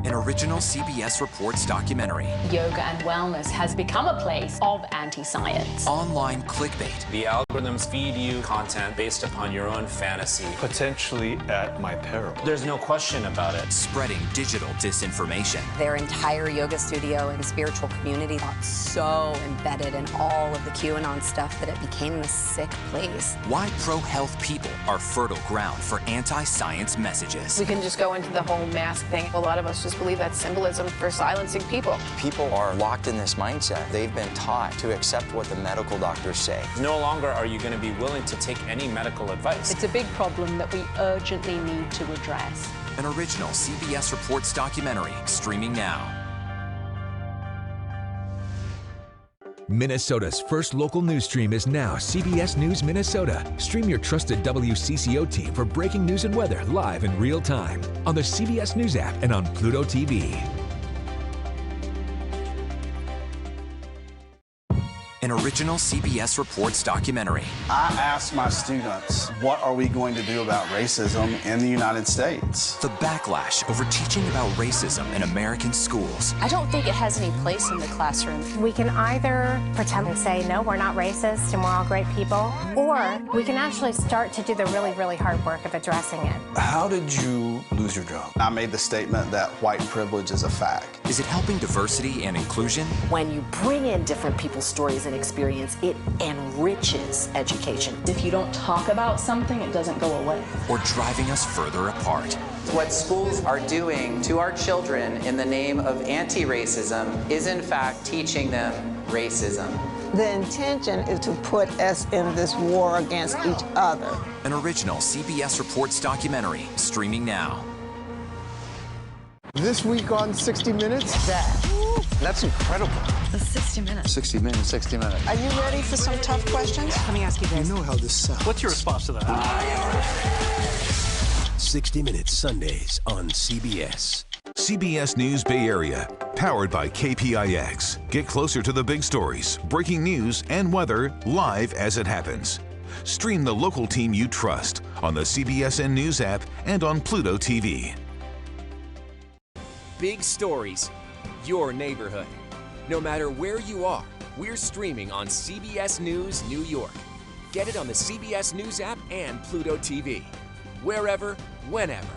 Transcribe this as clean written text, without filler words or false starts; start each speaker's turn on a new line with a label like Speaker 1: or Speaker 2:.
Speaker 1: An original CBS Reports documentary.
Speaker 2: Yoga and wellness has become a place of anti-science.
Speaker 1: Online clickbait.
Speaker 3: The algorithms feed you content based upon your own fantasy.
Speaker 4: Potentially at my peril.
Speaker 3: There's no question about it.
Speaker 1: Spreading digital disinformation.
Speaker 5: Their entire yoga studio and spiritual community got so embedded in all of the QAnon stuff that it became a sick place.
Speaker 1: Why pro-health people are fertile ground for anti-science messages.
Speaker 6: We can just go into the whole mask thing. A lot of us just believe that's symbolism for silencing people.
Speaker 7: People are locked in this mindset. They've been taught to accept what the medical doctors say.
Speaker 3: No longer are you going to be willing to take any medical advice.
Speaker 2: It's a big problem that we urgently need to address.
Speaker 1: An original CBS Reports documentary streaming now.
Speaker 8: Minnesota's first local news stream is now CBS News Minnesota. Stream your trusted WCCO team for breaking news and weather live in real time on the CBS News app and on Pluto TV.
Speaker 1: An original CBS Reports documentary.
Speaker 9: I asked my students, what are we going to do about racism in the United States?
Speaker 1: The backlash over teaching about racism in American schools.
Speaker 10: I don't think it has any place in the classroom.
Speaker 11: We can either pretend and say, no, we're not racist and we're all great people, or we can actually start to do the really, really hard work of addressing it.
Speaker 4: How did you lose your job?
Speaker 9: I made the statement that white privilege is a fact.
Speaker 1: Is it helping diversity and inclusion?
Speaker 10: When you bring in different people's stories and experience, it enriches education.
Speaker 2: If you don't talk about something, it doesn't go away.
Speaker 1: Or driving us further apart?
Speaker 12: What schools are doing to our children in the name of anti-racism is in fact teaching them racism.
Speaker 13: The intention is to put us in this war against each other.
Speaker 1: An original CBS Reports documentary streaming now.
Speaker 14: This week on 60 Minutes.
Speaker 4: That's incredible.
Speaker 15: The 60 Minutes.
Speaker 4: 60 minutes, 60 minutes.
Speaker 13: Are you ready for some tough questions?
Speaker 15: Let me ask you this.
Speaker 14: You know how this sounds.
Speaker 4: What's your response to that?
Speaker 16: 60 Minutes Sundays on CBS.
Speaker 17: CBS News Bay Area, powered by KPIX. Get closer to the big stories, breaking news, and weather live as it happens. Stream the local team you trust on the CBSN News app and on Pluto TV.
Speaker 18: Big stories, your neighborhood. No matter where you are, we're streaming on CBS News New York. Get it on the CBS News app and Pluto TV. Wherever, whenever.